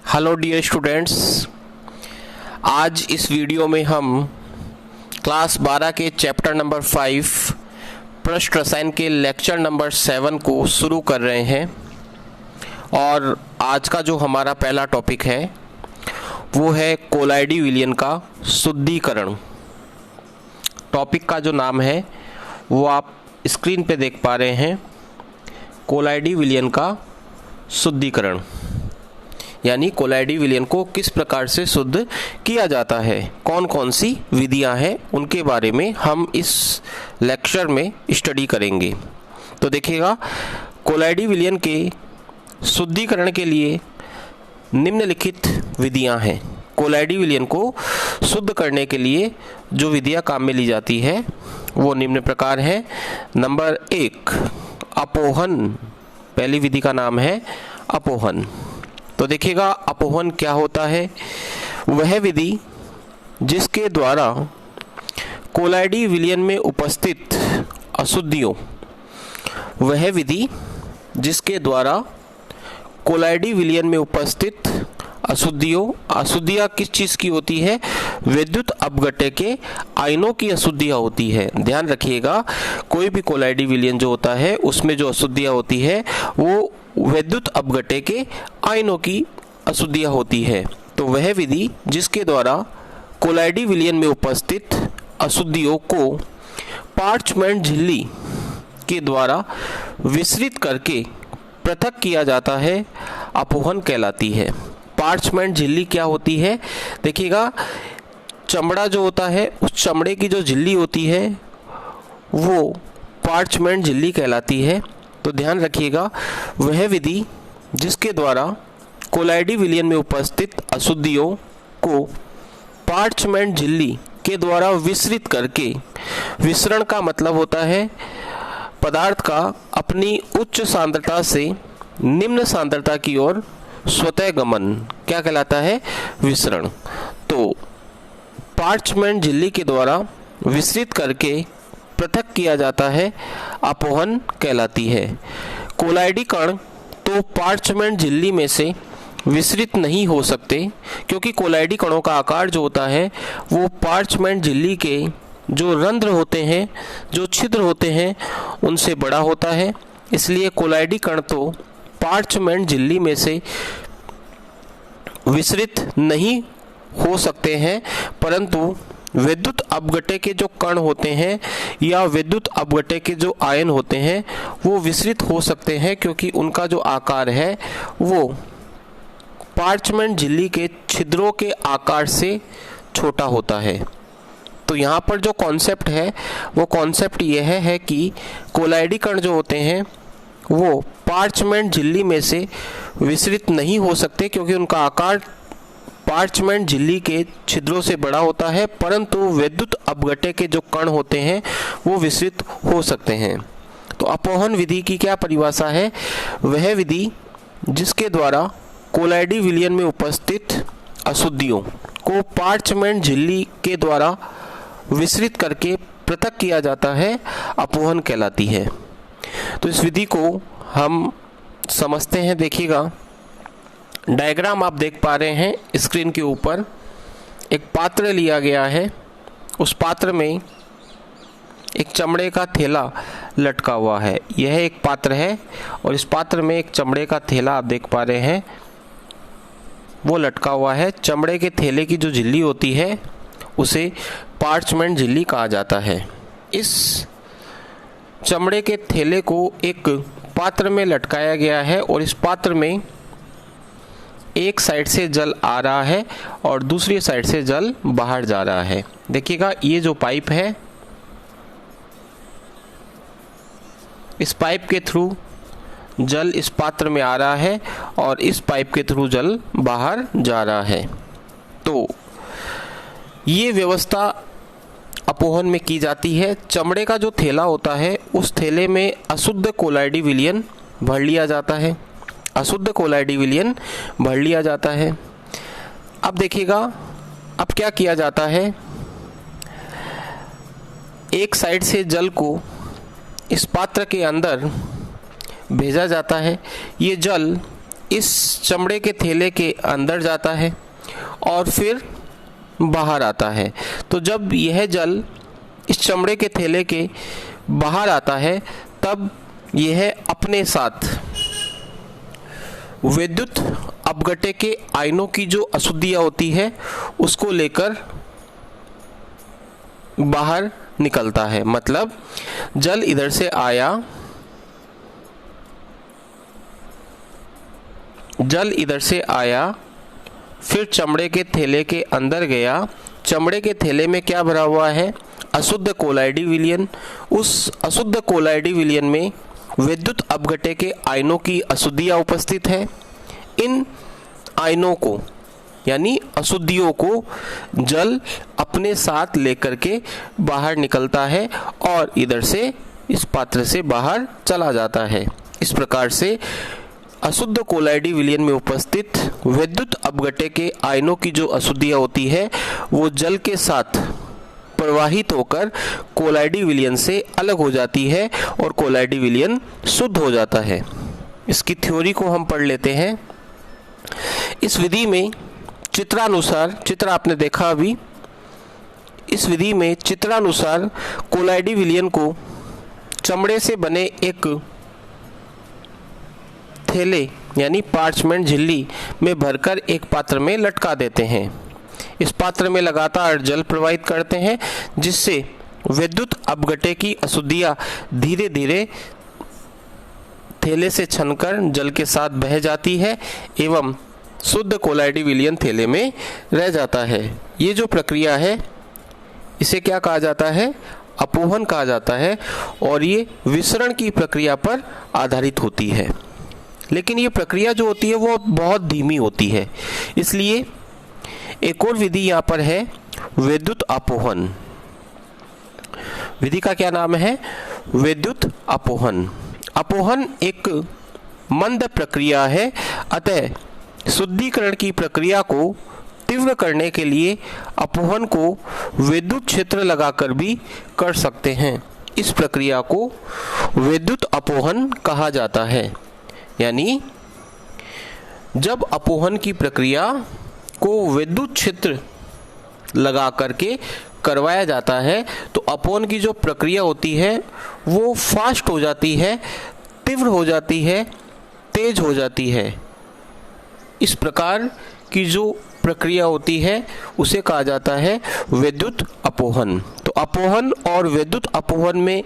Hello dear students, आज इस video में हम क्लास 12 के चैप्टर नंबर 5 पृष्ठ रसायन के लेक्चर नंबर 7 को शुरू कर रहे हैं। और आज का जो हमारा पहला टॉपिक है वो है कोलाइडी विलयन का शुद्धिकरण। टॉपिक का जो नाम है वो आप स्क्रीन पे देख पा रहे हैं, कोलाइडी विलयन का शुद्धिकरण, यानी कोलाइडी विलयन को किस प्रकार से शुद्ध किया जाता है, कौन कौन सी विधियां हैं, उनके बारे में हम इस लेक्चर में स्टडी करेंगे। तो देखिएगा, कोलाइडी विलयन के शुद्धिकरण के लिए निम्नलिखित विधियां हैं। कोलाइडी विलयन को शुद्ध करने के लिए जो विधियां काम में ली जाती है वो निम्न प्रकार है। नंबर 1, अपोहन। पहली विधि का नाम है अपोहन। तो देखिएगा, अपोहन क्या होता है? वह विधि जिसके द्वारा कोलाइडी विलयन में उपस्थित अशुद्धियों अशुद्धियाँ किस चीज़ की होती है? विद्युत अपघट्य के आयनों की अशुद्धियाँ होती है। ध्यान रखिएगा, कोई भी कोलाइडी विलयन जो होता है उसमें जो अशुद्धियाँ होती है वो विद्युत अपघट्य के आयनों की अशुद्धियाँ होती है। तो वह विधि जिसके द्वारा कोलाइडी विलयन में उपस्थित अशुद्धियों को पार्चमेंट झिल्ली के द्वारा विसरित करके पृथक किया जाता है, अपोहन कहलाती है। पार्चमेंट झिल्ली क्या होती है? देखिएगा, चमड़ा जो होता है उस चमड़े की जो झिल्ली होती है वो पार्चमेंट झिल्ली कहलाती है। तो ध्यान रखिएगा, वह विधि जिसके द्वारा कोलाइडी विलयन में उपस्थित अशुद्धियों को पार्चमेंट झिल्ली के द्वारा विसरित करके, विसरण का मतलब होता है पदार्थ का अपनी उच्च सांद्रता से निम्न सांद्रता की ओर स्वतः गमन, क्या कहलाता है? विसरण। तो पार्चमेंट झिल्ली के द्वारा विसरित करके पृथक किया जाता है, अपोहन कहलाती है। कोलाइडी कण तो पार्चमेंट झिल्ली में से विसरित नहीं हो सकते, क्योंकि कोलाइडी कणों का आकार जो होता है वो पार्चमेंट झिल्ली के जो रंध्र होते हैं, जो छिद्र होते हैं, उनसे बड़ा होता है। इसलिए कोलाइडी कण तो पार्चमेंट झिल्ली में से विसरित नहीं हो सकते हैं, परंतु विद्युत अपघट्य के जो कण होते हैं या विद्युत अपघट्य के जो आयन होते हैं वो विसरित हो सकते हैं, क्योंकि उनका जो आकार है वो पार्चमेंट झिल्ली के छिद्रों के आकार से छोटा होता है। तो यहाँ पर जो कॉन्सेप्ट है वो कॉन्सेप्ट यह है कि कोलाइडी कण जो होते हैं वो पार्चमेंट झिल्ली में से विसरित नहीं हो सकते, क्योंकि उनका आकार पार्चमेंट झिल्ली के छिद्रों से बड़ा होता है, परंतु विद्युत अपघट्य के जो कण होते हैं वो विसरित हो सकते हैं। तो अपोहन विधि की क्या परिभाषा है? वह विधि जिसके द्वारा कोलाइडी विलयन में उपस्थित अशुद्धियों को पार्चमेंट झिल्ली के द्वारा विसरित करके पृथक किया जाता है, अपोहन कहलाती है। तो इस विधि को हम समझते हैं। देखिएगा, डायग्राम आप देख पा रहे हैं स्क्रीन के ऊपर। एक पात्र लिया गया है, उस पात्र में एक चमड़े का थैला लटका हुआ है। यह एक पात्र है और इस पात्र में एक चमड़े का थैला आप देख पा रहे हैं वो लटका हुआ है। चमड़े के थैले की जो झिल्ली होती है उसे पार्चमेंट झिल्ली कहा जाता है। इस चमड़े के थैले को एक पात्र में लटकाया गया है और इस पात्र में एक साइड से जल आ रहा है और दूसरी साइड से जल बाहर जा रहा है। देखिएगा, ये जो पाइप है, इस पाइप के थ्रू जल इस पात्र में आ रहा है और इस पाइप के थ्रू जल बाहर जा रहा है। तो ये व्यवस्था अपोहन में की जाती है। चमड़े का जो थैला होता है उस थैले में अशुद्ध कोलाइडी विलयन भर लिया जाता है, अब देखिएगा, अब क्या किया जाता है? एक साइड से जल को इस पात्र के अंदर भेजा जाता है। ये जल इस चमड़े के थैले के अंदर जाता है और फिर बाहर आता है। तो जब यह जल इस चमड़े के थैले के बाहर आता है तब यह अपने साथ विद्युत अपघट्य के आयनों की जो अशुद्धियां होती है उसको लेकर बाहर निकलता है। मतलब जल इधर से आया, फिर चमड़े के थैले के अंदर गया। चमड़े के थैले में क्या भरा हुआ है? अशुद्ध कोलाइडी विलयन। उस अशुद्ध कोलाइडी विलयन में विद्युत अपघट्य के आयनों की अशुद्धियां उपस्थित है। इन आयनों को यानी अशुद्धियों को जल अपने साथ लेकर के बाहर निकलता है और इधर से इस पात्र से बाहर चला जाता है। इस प्रकार से अशुद्ध कोलाइडी विलयन में उपस्थित विद्युत अपघट्य के आयनों की जो अशुद्धियां होती है वो जल के साथ प्रवाहित होकर कोलाइडी विलयन से अलग हो जाती है और कोलाइडी विलयन शुद्ध हो जाता है। इसकी थ्योरी को हम पढ़ लेते हैं। इस विधि में चित्रानुसार, चित्र आपने देखा अभी, इस विधि में चित्रानुसार कोलाइडी विलयन को चमड़े से बने एक थैले यानी पार्चमेंट झिल्ली में भरकर एक पात्र में लटका देते हैं। इस पात्र में लगातार जल प्रवाहित करते हैं जिससे विद्युत अपघट्य की अशुद्धियां धीरे धीरे थैले से छनकर जल के साथ बह जाती है एवं शुद्ध कोलाइडी विलयन थैले में रह जाता है। ये जो प्रक्रिया है इसे क्या कहा जाता है? अपोहन कहा जाता है और ये विसरण की प्रक्रिया पर आधारित होती है। लेकिन ये प्रक्रिया जो होती है वो बहुत धीमी होती है, इसलिए एक और विधि यहाँ पर है विद्युत अपोहन। विधि का क्या नाम है? विद्युत अपोहन। अपोहन एक मंद प्रक्रिया है, अतः शुद्धिकरण की प्रक्रिया को तीव्र करने के लिए अपोहन को विद्युत क्षेत्र लगाकर भी कर सकते हैं। इस प्रक्रिया को विद्युत अपोहन कहा जाता है। यानी जब अपोहन की प्रक्रिया को विद्युत क्षेत्र लगा करके करवाया जाता है तो अपोहन की जो प्रक्रिया होती है वो फास्ट हो जाती है, तीव्र हो जाती है, तेज हो जाती है। इस प्रकार की जो प्रक्रिया होती है उसे कहा जाता है विद्युत अपोहन। तो अपोहन और विद्युत अपोहन में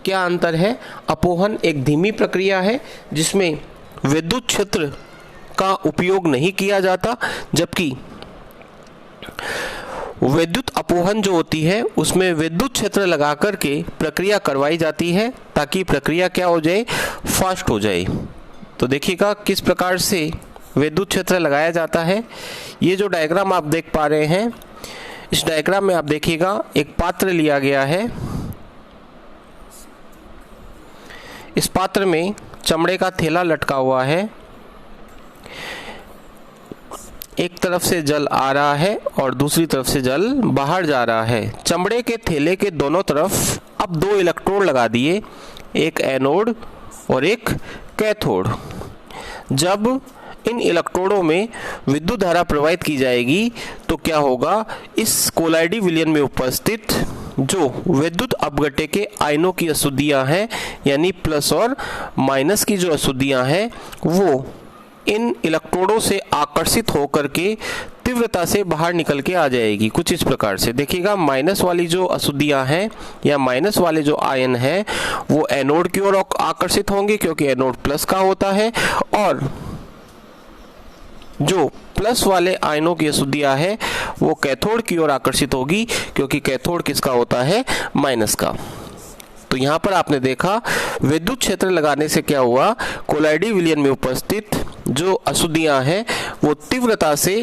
क्या अंतर है? अपोहन एक धीमी प्रक्रिया है जिसमें विद्युत क्षेत्र का उपयोग नहीं किया जाता, जबकि विद्युत अपोहन जो होती है उसमें विद्युत क्षेत्र लगा करके प्रक्रिया करवाई जाती है ताकि प्रक्रिया क्या हो जाए? फास्ट हो जाए। तो देखिएगा किस प्रकार से विद्युत क्षेत्र लगाया जाता है। ये जो डायग्राम आप देख पा रहे हैं, इस डायग्राम में आप देखिएगा एक पात्र लिया गया है। इस पात्र में चमड़े का थैला लटका हुआ है। एक तरफ से जल आ रहा है और दूसरी तरफ से जल बाहर जा रहा है। चमड़े के थैले के दोनों तरफ अब 2 इलेक्ट्रोड लगा दिए, एक एनोड और एक कैथोड। जब इन इलेक्ट्रोडों में विद्युत धारा प्रवाहित की जाएगी तो क्या होगा? इस कोलाइडी विलयन में उपस्थित जो विद्युत अपघट्य के आयनों की अशुद्धियां हैं यानी प्लस और माइनस की जो अशुद्धियां हैं वो इन इलेक्ट्रोडों से आकर्षित होकर के तीव्रता से बाहर निकल के आ जाएगी। कुछ इस प्रकार से देखिएगा, माइनस वाली जो अशुद्धियां हैं या माइनस वाले जो आयन हैं वो एनोड की ओर आकर्षित होंगे क्योंकि एनोड प्लस का होता है, और जो प्लस वाले आयनों की अशुद्धियां है वो कैथोड की ओर आकर्षित होगी क्योंकि कैथोड किसका होता है? माइनस का। तो यहाँ पर आपने देखा विद्युत क्षेत्र लगाने से क्या हुआ? कोलाइडी विलयन में उपस्थित जो अशुद्धियां हैं वो तीव्रता से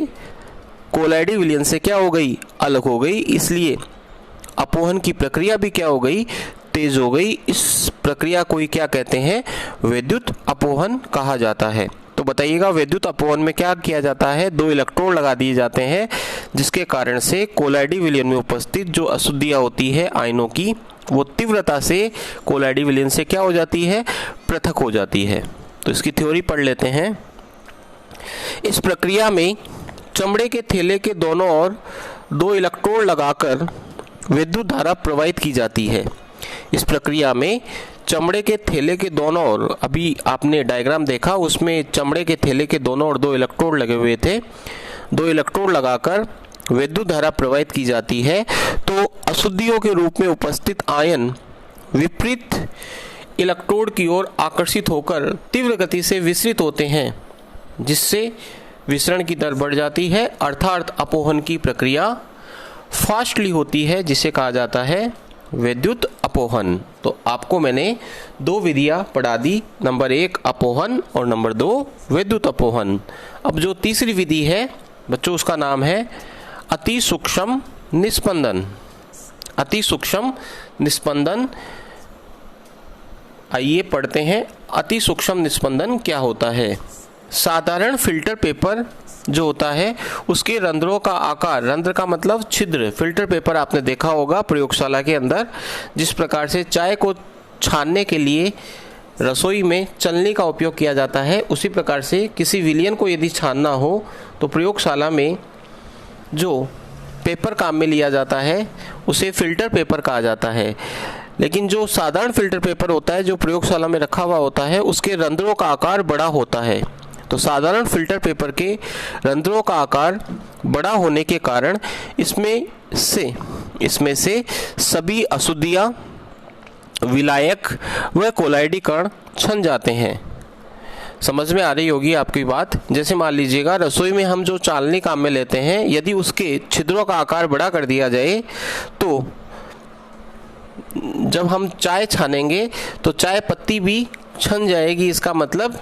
कोलाइडी विलयन से क्या हो गई? अलग हो गई। इसलिए अपोहन की प्रक्रिया भी क्या हो गई? तेज हो गई। इस प्रक्रिया को ही क्या कहते हैं? विद्युत अपोहन कहा जाता है। तो बताइएगा विद्युत अपोहन में क्या किया जाता है? 2 इलेक्ट्रोड लगा दिए जाते हैं जिसके कारण से कोलाइडी विलयन में उपस्थित जो अशुद्धियां होती है आयनों की वो तीव्रता से कोलाइडी विलयन से क्या हो जाती है? पृथक हो जाती है। तो इसकी थ्योरी पढ़ लेते हैं। इस प्रक्रिया में चमड़े के थैले के दोनों ओर 2 इलेक्ट्रोड लगाकर विद्युत धारा प्रवाहित की जाती है। इस प्रक्रिया में चमड़े के थैले के दोनों ओर, अभी आपने डायग्राम देखा, उसमें चमड़े के थैले के दोनों ओर 2 इलेक्ट्रोड लगे हुए थे। 2 इलेक्ट्रोड लगाकर विद्युत धारा प्रवाहित की जाती है। तो अशुद्धियों के रूप में उपस्थित आयन विपरीत इलेक्ट्रोड की ओर आकर्षित होकर तीव्र गति से विसरित होते हैं, जिससे विसरण की दर बढ़ जाती है, अर्थात अपोहन की प्रक्रिया फास्टली होती है, जिसे कहा जाता है विद्युत अपोहन। तो आपको मैंने 2 विधियां पढ़ा दी, नंबर 1 अपोहन और नंबर 2 विद्युत अपोहन। अब जो तीसरी विधि है बच्चों, उसका नाम है अति सूक्ष्म निस्पंदन। अति सूक्ष्म निस्पंदन, आइए पढ़ते हैं अति सूक्ष्म निस्पंदन क्या होता है। साधारण फिल्टर पेपर जो होता है उसके रंध्रों का आकार, रंध्र का मतलब छिद्र, फिल्टर पेपर आपने देखा होगा प्रयोगशाला के अंदर, जिस प्रकार से चाय को छानने के लिए रसोई में चलनी का उपयोग किया जाता है, उसी प्रकार से किसी विलयन को यदि छानना हो तो प्रयोगशाला में जो पेपर काम में लिया जाता है उसे फिल्टर पेपर कहा जाता है। लेकिन जो साधारण फिल्टर पेपर होता है जो प्रयोगशाला में रखा हुआ होता है, उसके रंध्रों का आकार बड़ा होता है। तो साधारण फिल्टर पेपर के रंध्रों का आकार बड़ा होने के कारण इसमें से सभी अशुद्धियाँ, विलायक व कोलाइडी कण छन जाते हैं। समझ में आ रही होगी आपकी बात। जैसे मान लीजिएगा रसोई में हम जो चालनी काम में लेते हैं, यदि उसके छिद्रों का आकार बड़ा कर दिया जाए तो जब हम चाय छानेंगे तो चाय पत्ती भी छन जाएगी। इसका मतलब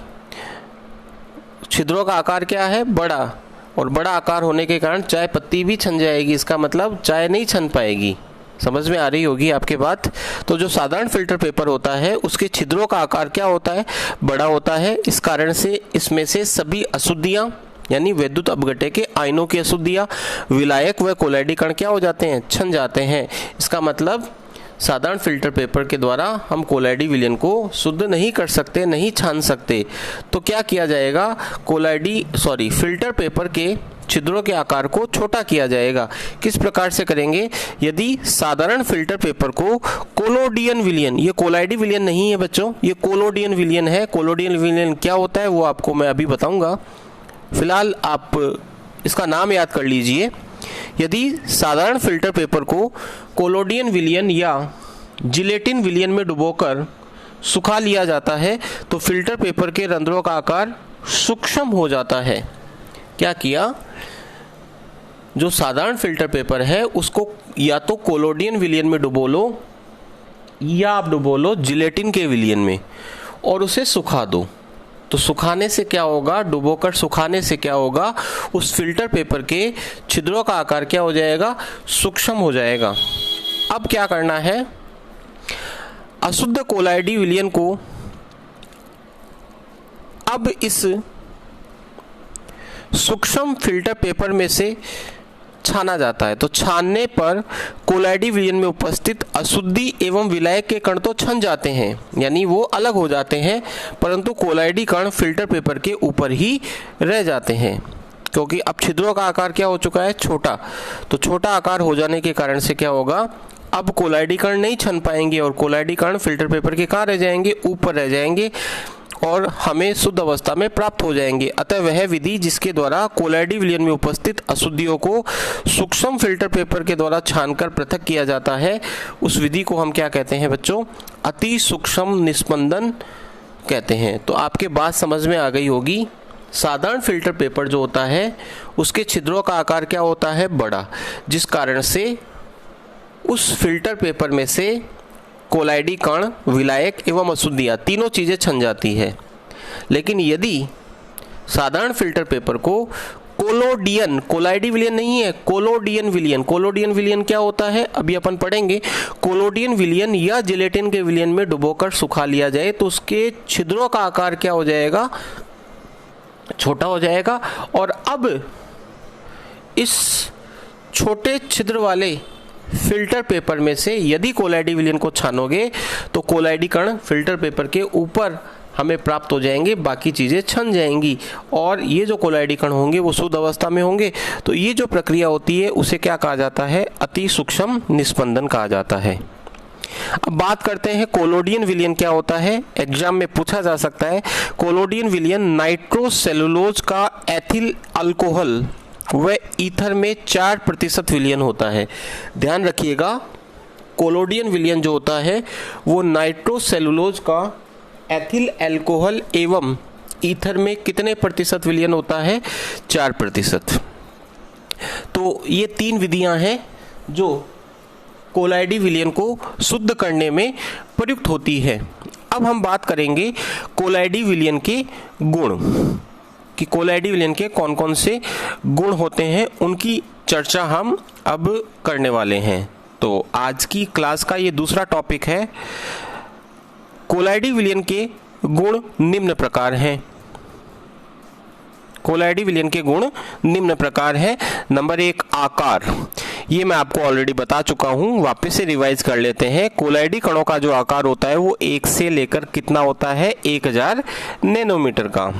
छिद्रों का आकार क्या है, बड़ा, और बड़ा आकार होने के कारण चाय पत्ती भी छन जाएगी। इसका मतलब चाय नहीं छन पाएगी। समझ में आ रही होगी आपके बात। तो जो साधारण फिल्टर पेपर होता है उसके छिद्रों का आकार क्या होता है, बड़ा होता है। इस कारण से इसमें से सभी अशुद्धियाँ यानी विद्युत अपघट्य के आयनों की अशुद्धियाँ, विलायक व कोलाइडी कण क्या हो जाते हैं, छन जाते हैं। इसका मतलब साधारण फिल्टर पेपर के द्वारा हम कोलाइडी विलयन को शुद्ध नहीं कर सकते, नहीं छान सकते। तो क्या किया जाएगा, फिल्टर पेपर के छिद्रों के आकार को छोटा किया जाएगा। किस प्रकार से करेंगे, यदि साधारण फिल्टर पेपर को कोलोडियन विलयन, ये कोलाइडी विलयन नहीं है बच्चों, ये कोलोडियन विलयन है। कोलोडियन विलयन क्या होता है वो आपको मैं अभी बताऊंगा, फिलहाल आप इसका नाम याद कर लीजिए। यदि साधारण फिल्टर पेपर को कोलोडियन विलयन या जिलेटिन विलयन में डुबोकर सुखा लिया जाता है तो फिल्टर पेपर के रंध्रों का आकार सूक्ष्म हो जाता है। क्या किया, जो साधारण फिल्टर पेपर है उसको या तो कोलोडियन विलयन में डुबो लो या आप डुबो लो जिलेटिन के विलयन में और उसे सुखा दो। तो सुखाने से क्या होगा, डुबोकर सुखाने से क्या होगा, उस फिल्टर पेपर के छिद्रों का आकार क्या हो जाएगा, सूक्ष्म हो जाएगा। अब क्या करना है, अशुद्ध कोलाइडी विलयन को अब इस सूक्ष्म फिल्टर पेपर में से छाना जाता है। तो छानने पर कोलाइडी विलयन में उपस्थित अशुद्धि एवं विलायक के कण तो छन जाते हैं, यानी वो अलग हो जाते हैं, परंतु कोलाइडी कण फिल्टर पेपर के ऊपर ही रह जाते हैं, क्योंकि अब छिद्रों का आकार क्या हो चुका है, छोटा। तो छोटा आकार हो जाने के कारण से क्या होगा, अब कोलाइडी कण नहीं छन पाएंगे और कोलाइडी कण फिल्टर पेपर के कहाँ रह जाएंगे, ऊपर रह जाएंगे और हमें शुद्ध अवस्था में प्राप्त हो जाएंगे। अतः वह विधि जिसके द्वारा कोलाइडी विलयन में उपस्थित अशुद्धियों को सूक्ष्म फिल्टर पेपर के द्वारा छानकर पृथक किया जाता है, उस विधि को हम क्या कहते हैं बच्चों, अति सूक्ष्म निस्पंदन कहते हैं। तो आपके बात समझ में आ गई होगी। साधारण फिल्टर पेपर जो होता है उसके छिद्रों का आकार क्या होता है, बड़ा, जिस कारण से उस फिल्टर पेपर में से कोलाइडी कण, विलायक एवं अशुद्धियाँ तीनों चीज़ें छन जाती है। लेकिन यदि साधारण फिल्टर पेपर को कोलोडियन, कोलाइडी विलयन नहीं है, कोलोडियन विलयन, कोलोडियन विलयन क्या होता है अभी अपन पढ़ेंगे, कोलोडियन विलयन या जिलेटिन के विलयन में डुबोकर सुखा लिया जाए तो उसके छिद्रों का आकार क्या हो जाएगा, छोटा हो जाएगा। और अब इस छोटे छिद्र वाले फिल्टर पेपर में से यदि कोलाइडी विलयन को छानोगे तो कोलाइडी कण फिल्टर पेपर के ऊपर हमें प्राप्त हो जाएंगे, बाकी चीज़ें छन जाएंगी और ये जो कोलाइडी कण होंगे वो शुद्ध अवस्था में होंगे। तो ये जो प्रक्रिया होती है उसे क्या कहा जाता है? अति सूक्ष्म निस्पंदन कहा जाता है। अब बात करते हैं कोलोडियन विलयन क्या होता है। एग्जाम में पूछा जा सकता है। कोलोडियन विलयन नाइट्रोसेलुलोज का एथिल अल्कोहल व ईथर में 4% विलयन होता है। ध्यान रखिएगा, कोलोडियन विलयन जो होता है वो नाइट्रोसेलुलोज का एथिल अल्कोहल एवं ईथर में कितने प्रतिशत विलयन होता है? 4%। तो ये 3 विधियां हैं जो कोलाइडी विलयन को शुद्ध करने में प्रयुक्त होती है। अब हम बात करेंगे कोलाइडी विलयन के गुण, कि कोलाइडी विलयन के कौन कौन से गुण होते हैं, उनकी चर्चा हम अब करने वाले हैं। तो आज की क्लास का ये दूसरा टॉपिक है। कोलाइडी विलयन के गुण निम्न प्रकार हैं। कोलाइडी विलयन के गुण निम्न प्रकार हैं। नंबर 1, आकार। ये मैं आपको ऑलरेडी बता चुका हूं, वापस से रिवाइज कर लेते हैं। कोलाइडी कणों का जो आकार होता है वो 1 से लेकर कितना होता है? 1000 नैनोमीटर का।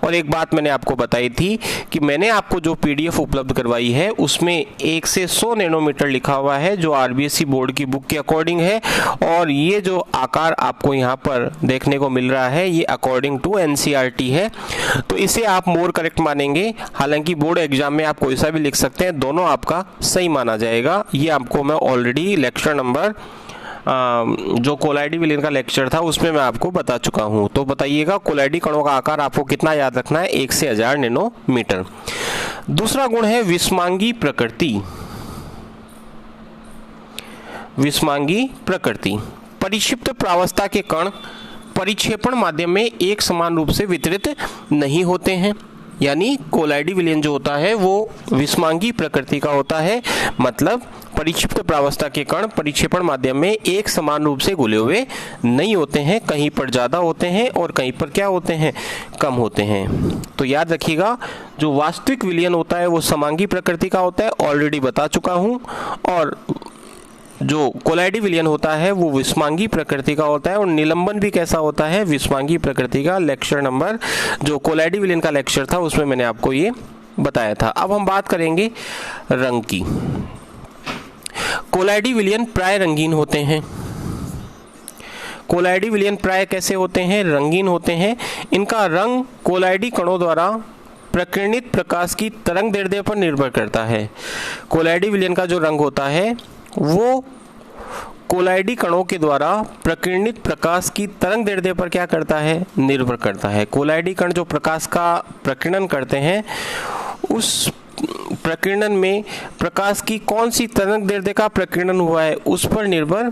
और एक बात मैंने आपको बताई थी कि मैंने आपको जो पीडीएफ उपलब्ध करवाई है उसमें 1 से 100 नैनोमीटर लिखा हुआ है, जो आरबीएसई बोर्ड की बुक के अकॉर्डिंग है। और ये जो आकार आपको यहाँ पर देखने को मिल रहा है ये अकॉर्डिंग टू एनसीईआरटी है, तो इसे आप मोर करेक्ट मानेंगे। हालांकि बोर्ड एग्जाम में आप कोई सा भी लिख सकते हैं, दोनों आपका सही माना जाएगा। ये आपको मैं ऑलरेडी लेक्चर नंबर जो कोलाइडी विलयन का लेक्चर था उसमें मैं आपको बता चुका हूं। तो बताइएगा कोलाइडी कणों का आकार आपको कितना याद रखना है? 1 से 1000 नैनोमीटर। दूसरा गुण है विषमांगी प्रकृति। विषमांगी प्रकृति, परिक्षिप्त प्रावस्था के कण परिक्षेपण माध्यम में एक समान रूप से वितरित नहीं होते हैं। यानी कोलाइडी विलयन जो होता है वो विषमांगी प्रकृति का होता है, मतलब परिक्षिप्त प्रावस्था के कण परिक्षेपण माध्यम में एक समान रूप से घुले हुए नहीं होते हैं, कहीं पर ज्यादा होते हैं और कहीं पर क्या होते हैं? कम होते हैं। तो याद रखिएगा, जो वास्तविक विलयन होता है वो समांगी प्रकृति का होता है, ऑलरेडी बता चुका हूं। और जो कोलाइडी विलयन होता है वो विषमांगी प्रकृति का होता है। और निलंबन भी कैसा होता है? विषमांगी प्रकृति का। लेक्चर नंबर जो कोलाइडी विलयन का लेक्चर था उसमें मैंने आपको ये बताया था। अब हम बात करेंगे रंग की। कोलाइडी विलयन प्राय रंगीन होते हैं। कोलाइडी विलयन प्राय कैसे होते हैं? रंगीन होते हैं। इनका रंग कोलाइडी कणों द्वारा प्रकीर्णित प्रकाश की तरंग दैर्ध्य पर निर्भर करता है। कोलाइडी विलयन का जो रंग होता है वो कोलाइडी कणों के द्वारा प्रकीर्णित प्रकाश की तरंग दैर्ध्य पर क्या करता है? निर्भर करता है। कोलाइडी कण जो प्रकाश का प्रकीर्णन करते हैं उस प्रकीर्णन में प्रकाश की कौन सी तरंग दैर्ध्य का प्रकीर्णन हुआ है उस पर निर्भर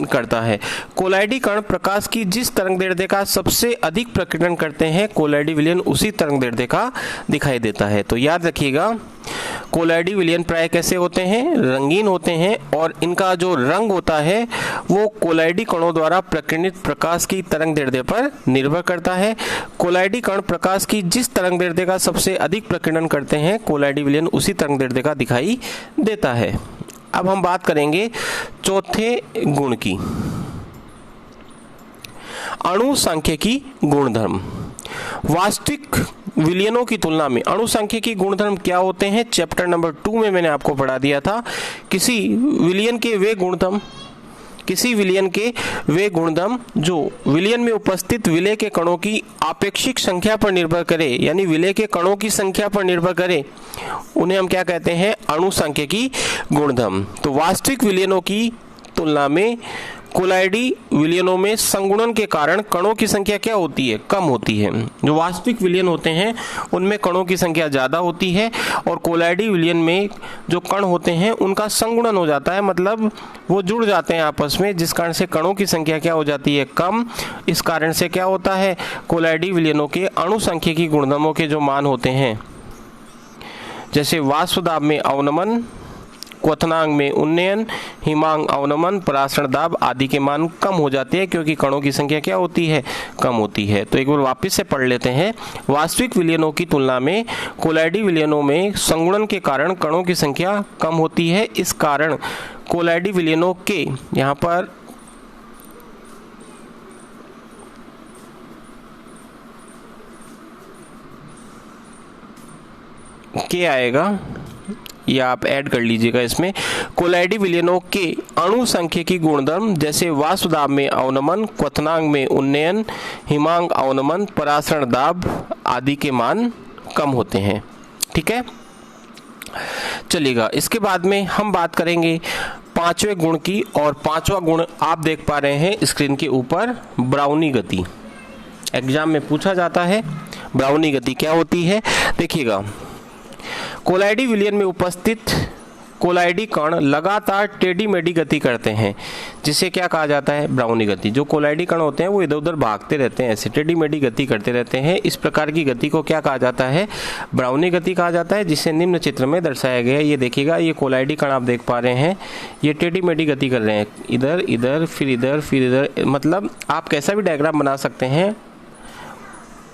करता है। कोलाइडी कण प्रकाश की जिस तरंग दैर्ध्य का सबसे अधिक प्रकीर्णन करते हैं कोलाइडी विलयन उसी तरंग दैर्ध्य का दिखाई देता है। तो याद रखिएगा, कोलाइडी विलयन प्राय कैसे होते हैं? रंगीन होते हैं। और इनका जो रंग होता है वो कोलाइडी कणों द्वारा प्रकीर्णित प्रकाश की तरंग दैर्ध्य पर निर्भर करता है। कोलाइडी कण प्रकाश की जिस तरंग दैर्ध्य का सबसे अधिक प्रकीर्णन करते हैं कोलाइडी विलयन उसी तरंग दैर्ध्य का दिखाई देता है। अब हम बात करेंगे चौथे गुण की, अणु सांख्यिकी गुणधर्म। वास्तविक विलयनों की तुलना में अणु सांख्यिकी गुणधर्म क्या होते हैं? चैप्टर नंबर 2 में मैंने आपको पढ़ा दिया था। किसी विलयन के वे गुणधर्म जो विलयन में उपस्थित विलय के कणों की आपेक्षिक संख्या पर निर्भर करे, यानी विलय के कणों की संख्या पर निर्भर करे, उन्हें हम क्या कहते हैं? अणु सांख्यिकी गुणधर्म। तो वास्तविक विलयनों की तुलना में कोलाइडी विलयनों में संगुणन के कारण कणों की संख्या क्या होती है? कम होती है। जो वास्तविक विलयन होते हैं उनमें कणों की संख्या ज़्यादा होती है और कोलाइडी विलयन में जो कण होते हैं उनका संगुणन हो जाता है, मतलब वो जुड़ जाते हैं आपस में, जिस कारण से कणों की संख्या क्या हो जाती है? कम। इस कारण से क्या होता है? कोलाइडी विलयनों के अणु सांख्यिकी गुणधर्मों के जो मान होते हैं, जैसे वाष्प दाब में अवनमन, क्वथनांग में उन्नयन, हिमांग अवनमन, परासरण दाब आदि के मान कम हो जाते हैं क्योंकि कणों की संख्या क्या होती है? कम होती है। तो एक बार वापस से पढ़ लेते हैं। वास्तविक विलयनों की तुलना में कोलाइडी विलयनों में संगुणन के कारण कणों की संख्या कम होती है। इस कारण कोलाइडी विलयनों के यहाँ पर के आएगा, या आप ऐड कर लीजिएगा इसमें। कोलाइडी विलयनों के अणु सांख्यिकी गुणधर्म जैसे वाष्पदाब में अवनमन, क्वथनांक में उन्नयन, हिमांक अवनमन, परासरण दाब आदि के मान कम होते हैं। ठीक है, चलिएगा। इसके बाद में हम बात करेंगे पांचवें गुण की, और पांचवा गुण आप देख पा रहे हैं स्क्रीन के ऊपर, ब्राउनी गति। एग्जाम में पूछा जाता है ब्राउनी गति क्या होती है। देखिएगा, कोलाइडी विलयन में उपस्थित कोलाइडी कण लगातार टेढ़ी मेढ़ी गति करते हैं, जिसे क्या कहा जाता है, ब्राउनी गति। जो कोलाइडी कण होते हैं वो इधर उधर भागते रहते हैं, ऐसे टेढ़ी मेढ़ी गति करते रहते हैं। इस प्रकार की गति को क्या कहा जाता है, ब्राउनी गति कहा जाता है, जिसे निम्न चित्र में दर्शाया गया है। ये देखिएगा, ये कोलाइडी कण आप देख पा रहे हैं, ये टेढ़ी मेढ़ी गति कर रहे हैं, इधर इधर फिर इधर फिर इधर, मतलब आप कैसा भी डायग्राम बना सकते हैं,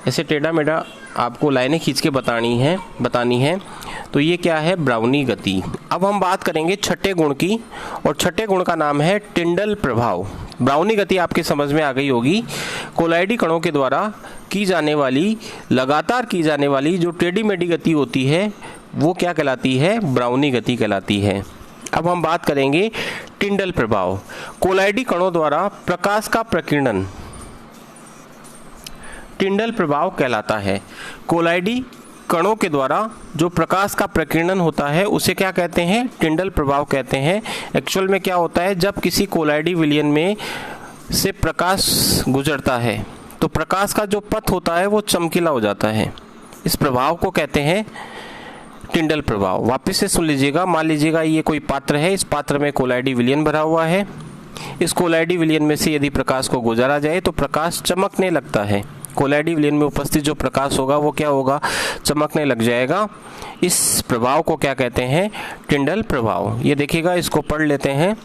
ऐसे टेढ़ा मेढ़ा आपको लाइनें खींच के बतानी है। तो ये क्या है, ब्राउनी गति। अब हम बात करेंगे छठे गुण की, और छठे गुण का नाम है टिंडल प्रभाव। ब्राउनी गति आपके समझ में आ गई होगी। कोलाइडी कणों के द्वारा की जाने वाली, लगातार की जाने वाली जो टेढ़ी मेढ़ी गति होती है वो क्या कहलाती है, ब्राउनी गति कहलाती है। अब हम बात करेंगे टिंडल प्रभाव। कोलाइडी कणों द्वारा प्रकाश का प्रकीर्णन टिंडल प्रभाव कहलाता है। कोलाइडी कणों के द्वारा जो प्रकाश का प्रकीर्णन होता है उसे क्या कहते हैं, टिंडल प्रभाव कहते हैं। एक्चुअल में क्या होता है, जब किसी कोलाइडी विलयन में से प्रकाश गुजरता है तो प्रकाश का जो पथ होता है वो चमकीला हो जाता है। इस प्रभाव को कहते हैं टिंडल प्रभाव। वापस से सुन लीजिएगा। मान लीजिएगा ये कोई पात्र है, इस पात्र में कोलाइडी विलयन भरा हुआ है। इस कोलाइडी विलयन में से यदि प्रकाश को गुजारा जाए तो प्रकाश चमकने लगता है। कोलाइडी विलयन में उपस्थित जो प्रकाश होगा वो क्या होगा, चमकने लग जाएगा। इस प्रभाव को क्या कहते हैं, टिंडल प्रभाव। ये देखिएगा, इसको पढ़ लेते हैं।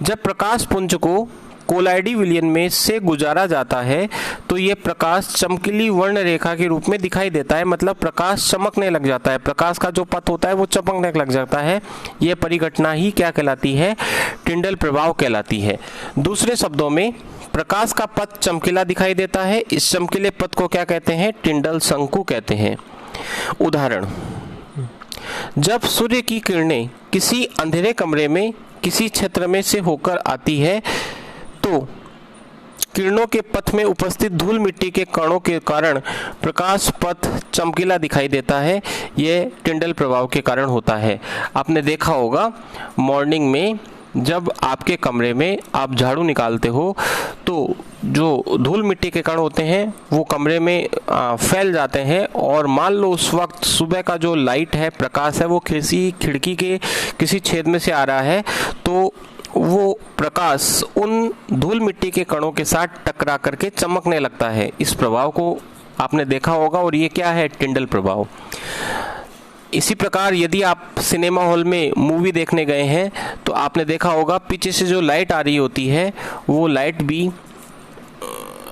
जब प्रकाश पुंज को कोलाइडी विलयन में से गुजारा जाता है तो ये प्रकाश चमकीली वर्ण रेखा के रूप में दिखाई देता है, मतलब प्रकाश चमकने लग जाता है, प्रकाश का जो पथ होता है वो चमकने लग जाता है। ये परिघटना ही क्या कहलाती है, टिंडल प्रभाव कहलाती है। दूसरे शब्दों में प्रकाश का पथ चमकीला दिखाई देता है। इस चमकीले पथ को क्या कहते हैं, टिंडल शंकु कहते हैं। उदाहरण, जब सूर्य की किरणें किसी अंधेरे कमरे में किसी क्षेत्र में से होकर आती है तो किरणों के पथ में उपस्थित धूल मिट्टी के कणों के कारण प्रकाश पथ चमकीला दिखाई देता है। यह टिंडल प्रभाव के कारण होता है। आपने देखा होगा मॉर्निंग में जब आपके कमरे में आप झाड़ू निकालते हो तो जो धूल मिट्टी के कण होते हैं वो कमरे में फैल जाते हैं, और मान लो उस वक्त सुबह का जो लाइट है, प्रकाश है, वो किसी खिड़की के किसी छेद में से आ रहा है तो वो प्रकाश उन धूल मिट्टी के कणों के साथ टकरा करके चमकने लगता है। इस प्रभाव को आपने देखा होगा, और ये क्या है, टिंडल प्रभाव। इसी प्रकार यदि आप सिनेमा हॉल में मूवी देखने गए हैं तो आपने देखा होगा पीछे से जो लाइट आ रही होती है वो लाइट भी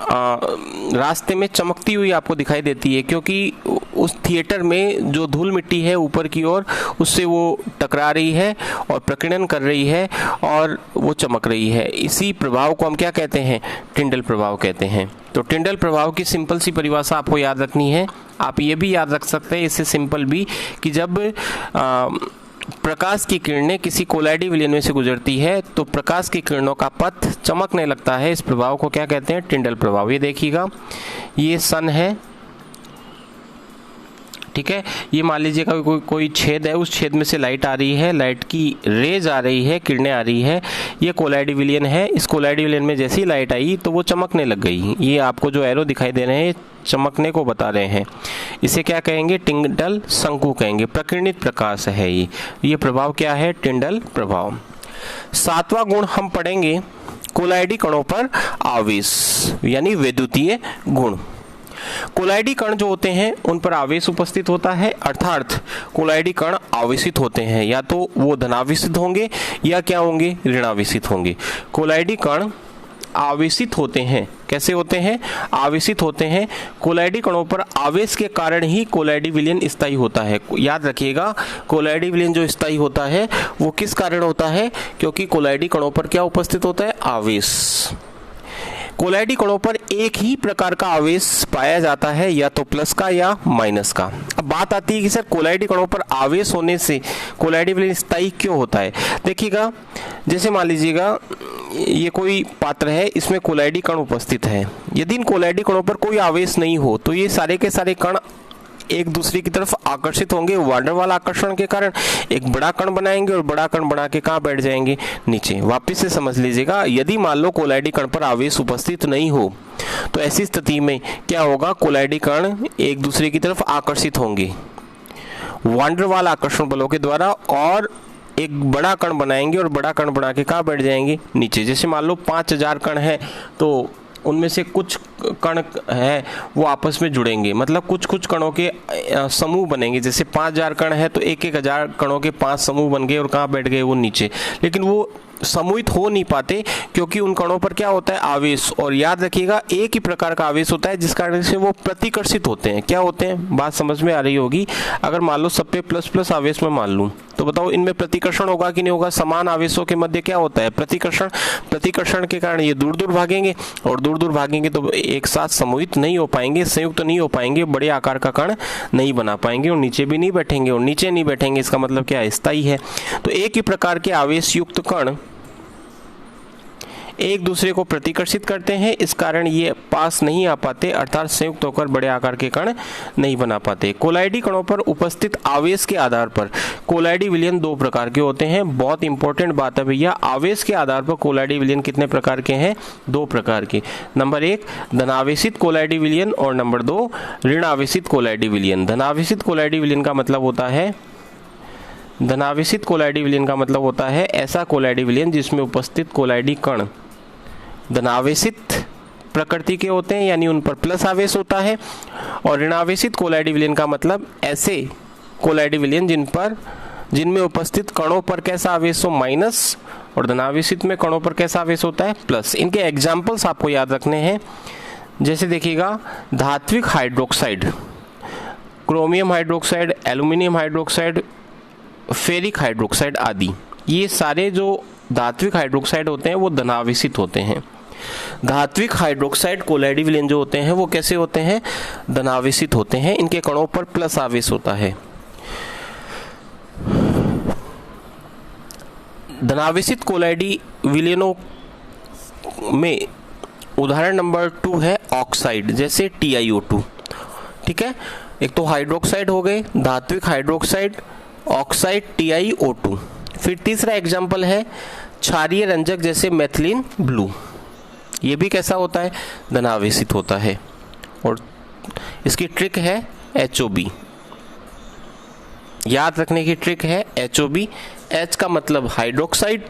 रास्ते में चमकती हुई आपको दिखाई देती है, क्योंकि उस थिएटर में जो धूल मिट्टी है ऊपर की ओर उससे वो टकरा रही है और प्रकीर्णन कर रही है और वो चमक रही है। इसी प्रभाव को हम क्या कहते हैं, टिंडल प्रभाव कहते हैं। तो टिंडल प्रभाव की सिंपल सी परिभाषा आपको याद रखनी है। आप ये भी याद रख सकते हैं इससे सिंपल भी, कि जब प्रकाश की किरणें किसी कोलाइडी विलयन में से गुजरती है तो प्रकाश की किरणों का पथ चमकने लगता है। इस प्रभाव को क्या कहते हैं, टिंडल प्रभाव। ये देखिएगा, ये सन है, ठीक है। ये मान लीजिएगा कोई छेद है, उस छेद में से लाइट आ रही है, लाइट की रेज आ रही है, किरणें आ रही है। ये कोलाइडी विलयन है। इस कोलाइडी विलयन में जैसी लाइट आई तो वो चमकने लग गई। ये आपको जो एरो दिखाई दे रहे हैं चमकने को बता रहे हैं। इसे क्या कहेंगे, टिंडल शंकु कहेंगे। प्रकीर्णित प्रकाश है ये प्रभाव क्या है, टिंडल प्रभाव। सातवां गुण हम पढ़ेंगे कोलाइडी कणों पर आवेश यानी वैद्युतीय गुण। कोलाइडी कण जो होते हैं उन पर आवेश उपस्थित होता है, अर्थात कोलाइडी कण आवेशित होते हैं, या तो वो धनावेशित होंगे या क्या होंगे, ऋणावेशित होंगे। कोलाइडी कण आवेशित होते हैं। कैसे होते हैं, आवेशित होते हैं। कोलाइडी कणों पर आवेश के कारण ही कोलाइडी विलयन स्थायी होता है। याद रखिएगा, कोलाइडी विलयन जो स्थायी होता है वो किस कारण होता है, क्योंकि कोलाइडी कणों पर क्या उपस्थित होता है, आवेश। कोलाइडी कणों पर एक ही प्रकार का आवेश पाया जाता है, या तो प्लस का या माइनस का। अब बात आती है कि सर कोलाइडी कणों पर आवेश होने से कोलाइडी विलयन स्थायी क्यों होता है। देखिएगा, जैसे मान लीजिएगा ये कोई पात्र है, इसमें कोलाइडी कण उपस्थित है। यदि इन कोलाइडी कणों पर कोई आवेश नहीं हो तो ये सारे के सारे कण एक दूसरे की तरफ आकर्षित होंगे। वांडरवाल आकर्षण के कारण एक बड़ा कण बनाएंगे और बड़ा कण बना के कहाँ बैठ जाएंगे, नीचे। वापस से समझ लीजिएगा, यदि मान लो कोलाइडी कण पर आवेश उपस्थित नहीं हो तो ऐसी स्थिति में क्या होगा, कोलाइडी कण एक दूसरे की तरफ आकर्षित होंगे वांडरवाल आकर्षण बलों के द्वारा, और एक बड़ा कण बनाएंगे और बड़ा कण बना के कहाँ बैठ जाएंगे, नीचे। जैसे मान लो 5000 कण है तो उनमें से कुछ कण है वो आपस में जुड़ेंगे, मतलब कुछ कुछ कणों के समूह बनेंगे। जैसे 5000 कण है तो 1000 कणों के 5 समूह बन गए और कहाँ बैठ गए, वो नीचे। लेकिन वो समूहित हो नहीं पाते क्योंकि उन कणों पर क्या होता है, आवेश। और याद रखिएगा, एक ही प्रकार का आवेश होता है जिस कारण से वो प्रतिकर्षित होते हैं। क्या होते हैं, बात समझ में आ रही होगी। अगर मान लो सब पे प्लस प्लस आवेश में मान लूं तो बताओ इनमें प्रतिकर्षण होगा कि नहीं होगा। समान आवेशों के मध्य क्या होता है, प्रतिकर्षण। प्रतिकर्षण के कारण ये दूर दूर भागेंगे, और दूर दूर भागेंगे तो एक साथ समूहित नहीं हो पाएंगे, संयुक्त नहीं हो पाएंगे, बड़े आकार का कण नहीं बना पाएंगे, और नीचे भी नहीं बैठेंगे। और नीचे नहीं बैठेंगे इसका मतलब क्या है, स्थायी है। तो एक ही प्रकार के आवेश युक्त कण एक दूसरे को प्रतिकर्षित करते हैं, इस कारण ये पास नहीं आ पाते, अर्थात संयुक्त होकर बड़े आकार के कण नहीं बना पाते। कोलाइडी कणों पर उपस्थित आवेश के आधार पर कोलाइडी विलयन 2 प्रकार के होते हैं। बहुत इंपॉर्टेंट बात है भैया, आवेश के आधार पर कोलाइडी विलयन कितने प्रकार के हैं, 2 प्रकार के। नंबर 1 धनावेशित कोलाइडी विलयन, और नंबर 2 ऋणावेशित कोलाइडी विलयन। धनावेशित कोलाइडी विलयन का मतलब होता है, धनावेशित कोलाइडी विलयन का मतलब होता है ऐसा कोलाइडी विलयन जिसमें उपस्थित कोलाइडी कण धनावेशित प्रकृति के होते हैं, यानी उन पर प्लस आवेश होता है। और ऋणावेशित कोलाइडी विलयन का मतलब ऐसे कोलाइडी विलयन जिनमें उपस्थित कणों पर कैसा आवेश हो, माइनस, और धनावेशित में कणों पर कैसा आवेश होता है, प्लस। इनके एग्जाम्पल्स आपको याद रखने हैं। जैसे देखिएगा, धात्विक hydroxide, chromium hydroxide, aluminium hydroxide, ferric hydroxide आदि, ये सारे जो धात्विक हाइड्रोक्साइड होते हैं वो धनावेशित होते हैं। धात्विक हाइड्रोक्साइड कोलाइडी विलयन जो होते हैं वो कैसे होते हैं, धनावेशित होते हैं। इनके कणों पर प्लस आवेश होता है। धनावेशित कोलाइडी विलयनों में उदाहरण नंबर 2 है ऑक्साइड, जैसे TiO2। ठीक है, एक तो हाइड्रोक्साइड हो गए, धात्विक हाइड्रोक्साइड, ऑक्साइड, TiO2। फिर तीसरा एग्जाम्पल है क्षारीय रंजक, जैसे मेथिलीन ब्लू। ये भी कैसा होता है, धनावेशित होता है। और इसकी ट्रिक है HOB, याद रखने की ट्रिक है HOB। H का मतलब हाइड्रोक्साइड,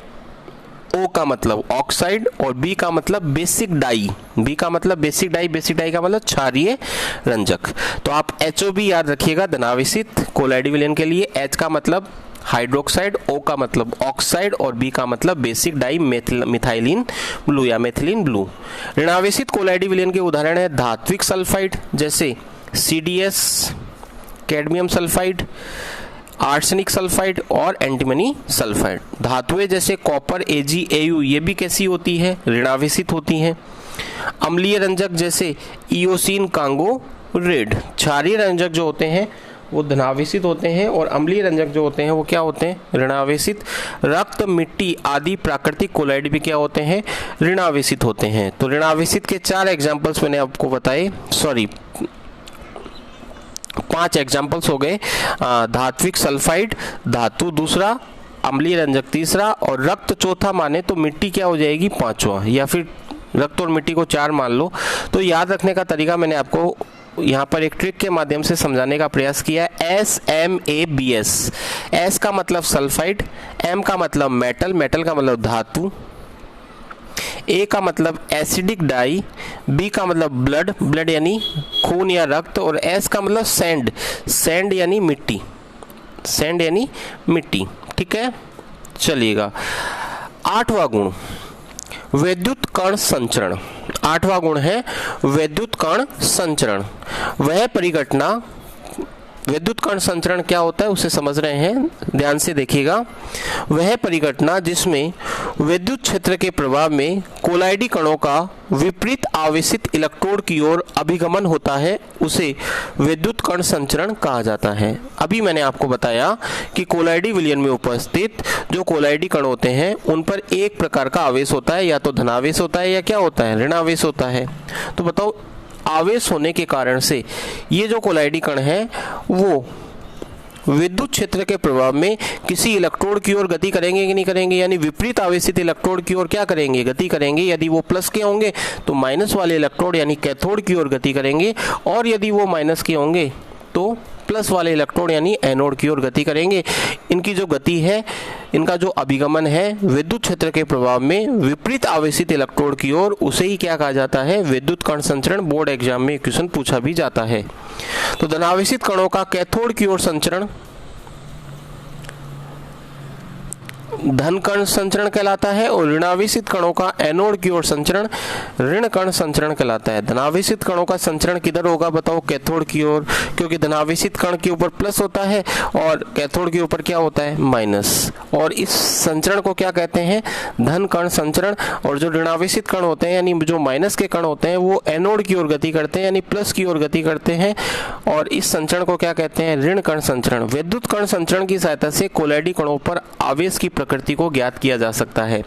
O का मतलब ऑक्साइड, और B का मतलब बेसिक डाई। B का मतलब बेसिक डाई, बेसिक डाई का मतलब क्षारीय रंजक। तो आप HOB याद रखिएगा धनावेशित कोलाइडी विलयन के लिए। H का मतलब हाइड्रोक्साइड, O का मतलब ऑक्साइड, और B का मतलब बेसिक डाई मिथाइलिन ब्लू या मेथिलीन ब्लू। ऋणावेशित कोलाइडी विलयन के उदाहरण है धात्विक सल्फाइड, जैसे CDS, cadmium sulphide, arsenic sulphide और एंटीमनी सल्फाइड। धातुएं जैसे कॉपर, Ag, Au, ये भी कैसी होती है, ऋणावेशित होती हैं। अम्लीय रंजक जैसे इओसिन, कांगो, रेड। क्षारीय रंजक जो होते हैं वो धनावेशित होते हैं, और अम्लीय रंजक जो होते हैं वो क्या होते हैं, ऋणावेशित। रक्त, मिट्टी आदि प्राकृतिक कोलाइडी भी क्या होते हैं, ऋणावेशित होते हैं। तो ऋणावेशित के 4 एग्जाम्पल्स मैंने आपको बताए, 5 एग्जाम्पल्स हो गए। धात्विक सल्फाइड धातु दूसरा, अम्लीय रंजक तीसरा, और रक्त चौथा माने तो मिट्टी क्या हो जाएगी, 5वां, या फिर रक्त और मिट्टी को 4 मान लो। तो याद रखने का तरीका मैंने आपको यहाँ पर एक ट्रिक के माध्यम से समझाने का प्रयास किया है। SMABS, S का मतलब सल्फाइड, M का मतलब मेटल, मेटल का मतलब धातु, A का मतलब एसिडिक डाई, B का मतलब ब्लड, ब्लड यानी खून या रक्त, और S का मतलब सैंड, सैंड यानी मिट्टी, सैंड यानी मिट्टी। ठीक है, चलिएगा 8वां गुण वैद्युत कण संचरण। 8वां गुण है वैद्युत कण संचरण। वह परिघटना, विद्युत कण संचरण क्या होता है उसे समझ रहे हैं, ध्यान से देखिएगा। वह परिघटना जिसमें विद्युत क्षेत्र के प्रभाव में कोलाइडी कणों का विपरीत आवेशित इलेक्ट्रोड की ओर अभिगमन होता है, उसे विद्युत कण संचरण कहा जाता है। अभी मैंने आपको बताया कि कोलाइडी विलयन में उपस्थित जो कोलाइडी कण होते हैं उन पर एक प्रकार का आवेश होता है, या तो धनावेश होता है या क्या होता है, ऋणावेश होता है। तो बताओ, आवेश होने के कारण से ये जो कोलाइडी कण है वो विद्युत क्षेत्र के प्रभाव में किसी इलेक्ट्रोड की ओर गति करेंगे कि नहीं करेंगे, यानी विपरीत आवेशित इलेक्ट्रोड की ओर क्या करेंगे, गति करेंगे। यदि वो प्लस के होंगे तो माइनस वाले इलेक्ट्रोड यानी कैथोड की ओर गति करेंगे, और यदि वो माइनस के होंगे तो प्लस वाले इलेक्ट्रोड यानी एनोड की ओर गति करेंगे। इनकी जो गति है, इनका जो अभिगमन है विद्युत क्षेत्र के प्रभाव में विपरीत आवेशित इलेक्ट्रोड की ओर, उसे ही क्या कहा जाता है, विद्युत कण संचरण। बोर्ड एग्जाम में क्वेश्चन पूछा भी जाता है। तो धनावेशित कणों का कैथोड की ओर संचरण धन कण संचरण कहलाता है, और ऋणावेशित कणों का एनोड की ओर संचरण ऋण कण संचरण कहलाता है। धनावेशित कणों का संचरण किधर होगा, बताओ, कैथोड की ओर, क्योंकि धनावेशित कण के ऊपर प्लस होता है और कैथोड के ऊपर क्या होता है, माइनस। और इस संचरण को क्या कहते हैं, धन कण संचरण। और जो ऋणावेशित कण होते हैं यानी जो माइनस के कण होते हैं वो एनोड की ओर गति करते हैं, यानी प्लस की ओर गति करते हैं, और इस संचरण को क्या कहते हैं, ऋण कण संचरण। विद्युत कण संचरण की सहायता से कोलाइडी कणों पर आवेश की प्रकृति को ज्ञात किया जा सकता है।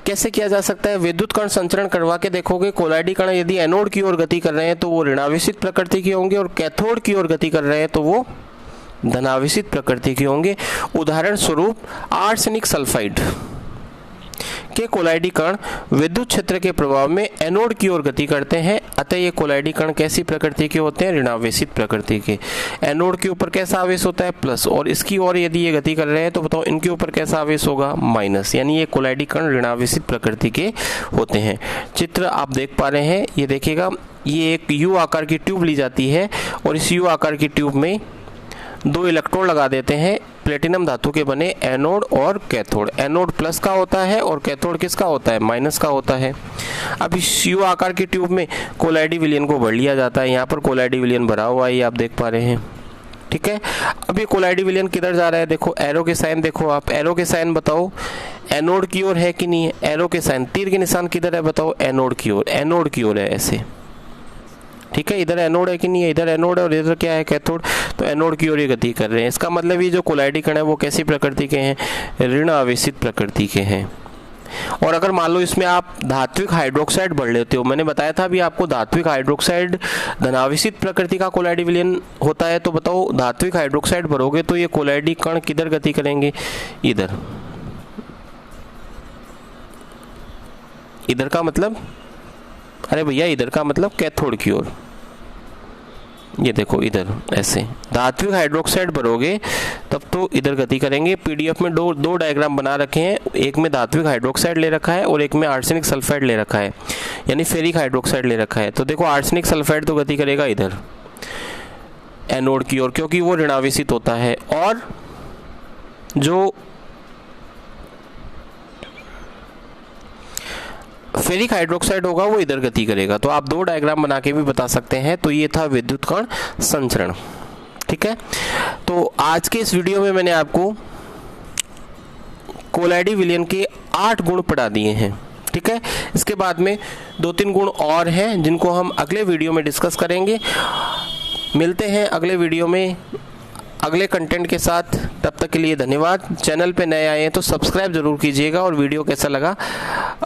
कैसे किया जा सकता है, विद्युत कण संचरण करवा के देखोगे, कोलाइडी कण यदि एनोड की ओर गति कर रहे हैं तो वो ऋणावेशित प्रकृति के होंगे, और कैथोड की ओर गति कर रहे हैं तो वो धनावेशित प्रकृति के होंगे। उदाहरण स्वरूप आर्सेनिक सल्फाइड के कोलाइडी कण विद्युत क्षेत्र के प्रभाव में एनोड की ओर गति करते हैं, अतः ये कोलाइडी कण कैसी प्रकृति के होते हैं, ऋणावेशित प्रकृति के। एनोड के ऊपर कैसा आवेश होता है, प्लस, और इसकी ओर यदि ये गति कर रहे हैं तो बताओ इनके ऊपर कैसा आवेश होगा, माइनस, यानी ये कोलाइडी कण ऋणावेशित प्रकृति के होते हैं। चित्र आप देख पा रहे हैं, ये देखिएगा, ये एक यू आकार की ट्यूब ली जाती है, और इस यू आकार की ट्यूब में दो इलेक्ट्रोड लगा देते हैं प्लेटिनम धातु के बने, एनोड और कैथोड। एनोड प्लस का होता है और कैथोड किसका होता है, माइनस का होता है। अब इस यू आकार की ट्यूब में कोलाइडी विलयन को भर लिया जाता है। यहाँ पर कोलाइडी विलयन भरा हुआ है, ये आप देख पा रहे हैं, ठीक है। अब ये कोलाइडी विलयन किधर जा रहा है, देखो एरो के साइन देखो आप, एरो के साइन बताओ एनोड की ओर है कि नहीं है, एरो के साइन, तीर के निशान किधर है बताओ, एनोड की ओर, एनोड की ओर है ऐसे, ठीक है। इधर एनोड है कि नहीं है, इधर एनोड है और इधर क्या है, कैथोड, तो एनोड की ओर ये गति कर रहे हैं। इसका मतलब ये जो कोलाइडी कण है वो कैसी प्रकृति के हैं, ऋण आवेशित प्रकृति के हैं। और अगर मान लो इसमें आप धात्विक हाइड्रोक्साइड भर लेते हो, मैंने बताया था अभी आपको, धात्विक हाइड्रोक्साइड धनावेशित प्रकृति का कोलाइडी विलयन होता है, तो बताओ धात्विक हाइड्रोक्साइड भरोगे तो ये कोलाइडी कण किधर गति करेंगे, इधर। इधर का मतलब, अरे भैया इधर का मतलब कैथोड की ओर, ये देखो इधर ऐसे। धात्विक हाइड्रोक्साइड भरोगे तब तो इधर गति करेंगे। पीडीएफ में दो डायग्राम बना रखे हैं, एक में धात्विक हाइड्रोक्साइड ले रखा है और एक में आर्सेनिक सल्फाइड ले रखा है, यानी फेरिक हाइड्रोक्साइड ले रखा है। तो देखो आर्सेनिक सल्फाइड तो गति करेगा इधर एनोड की ओर, क्योंकि वो ऋणावेशित होता है, और जो फेरिक हाइड्रोक्साइड होगा वो इधर गति करेगा। तो आप दो डायग्राम बना के भी बता सकते हैं। तो ये था विद्युत कण संचरण, ठीक है। तो आज के इस वीडियो में मैंने आपको कोलाइडी विलयन के 8 गुण पढ़ा दिए हैं, ठीक है। इसके बाद में 2-3 गुण और हैं जिनको हम अगले वीडियो में डिस्कस करेंगे। मिलते हैं अगले वीडियो में अगले कंटेंट के साथ, तब तक के लिए धन्यवाद। चैनल पे नए आए हैं तो सब्सक्राइब जरूर कीजिएगा, और वीडियो कैसा लगा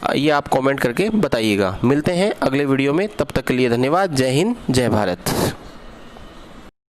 ये आप कमेंट करके बताइएगा। मिलते हैं अगले वीडियो में, तब तक के लिए धन्यवाद। जय हिंद, जय भारत।